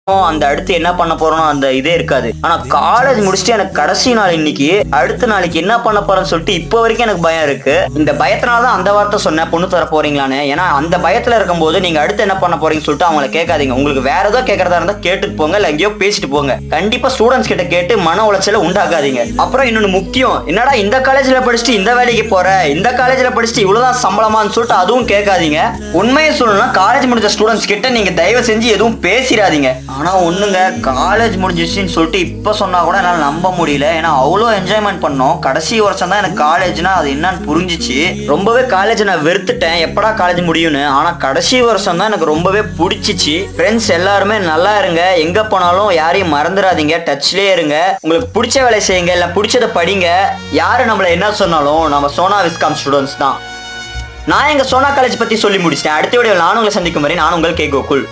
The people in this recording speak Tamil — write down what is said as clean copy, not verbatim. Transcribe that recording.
அந்த அடுத்து என்ன பண்ண போறோம் அந்த இதே இருக்காது. ஆனா காலேஜ் முடிச்சுட்டு எனக்கு கடைசி நாள் இன்னைக்கு, அடுத்த நாளைக்கு என்ன பண்ண போறேன்னு சொல்லிட்டு இப்போ வரைக்கும் எனக்கு பயம் இருக்கு. இந்த பயத்தினாலதான் அந்த வார்த்தை சொன்னேன், பொண்ணு தர போறீங்களான்னு. ஏன்னா அந்த பயத்துல இருக்கும்போது நீங்க அடுத்து என்ன பண்ண போறீங்கன்னு சொல்லிட்டு அவங்களை கேட்காதீங்க. உங்களுக்கு வேற ஏதோ கேட்கறதா இருந்தா கேட்டுட்டு போங்க, இல்ல எங்கேயோ பேசிட்டு போங்க. கண்டிப்பா ஸ்டூடெண்ட்ஸ் கிட்ட கேட்டு மன உளைச்சல உண்டாக்காதீங்க. அப்புறம் இன்னொன்னு முக்கியம், என்னடா இந்த காலேஜ்ல படிச்சுட்டு இந்த வேலைக்கு போற, இந்த காலேஜ்ல படிச்சுட்டு இவ்வளவுதான் சம்பளமான்னு சொல்லிட்டு அதுவும் கேட்காதீங்க. உண்மையை சொல்லணும்னா காலேஜ் முடிச்ச ஸ்டூடெண்ட்ஸ் கிட்ட நீங்க தயவு செஞ்சு எதுவும் பேசிடாதீங்க. ஆனா ஒண்ணுங்க, காலேஜ் முடிஞ்சிச்சுன்னு சொல்லிட்டு இப்ப சொன்னா கூட என்னால நம்ப முடியல. ஏன்னா அவ்வளோ என்ஜாய்மெண்ட் பண்ணோம். கடைசி வருஷம் தான் எனக்கு காலேஜ்னா அது என்னன்னு புரிஞ்சிச்சு. ரொம்பவே காலேஜ் நான் வெறுத்துட்டேன், எப்படா காலேஜ் முடியும்னு. ஆனா கடைசி வருஷம் தான் எனக்கு ரொம்பவே பிடிச்சிச்சு. ஃப்ரெண்ட்ஸ் எல்லாருமே நல்லா இருங்க, எங்க போனாலும் யாரையும் மறந்துடாதீங்க, டச்லயே இருங்க. உங்களுக்கு பிடிச்ச வேலை செய்யுங்க, இல்ல பிடிச்சதை படிங்க. யாரு நம்மள என்ன சொன்னாலும் நம்ம சோனா விஸ்காம் ஸ்டூடெண்ட்ஸ் தான். நான் எங்க சோனா காலேஜ் பத்தி சொல்லி முடிச்சிட்டேன். அடுத்த வீடியோவில் நானும் உங்களை சந்திக்கும் வரை நான் உங்கள் கே கோகுல்.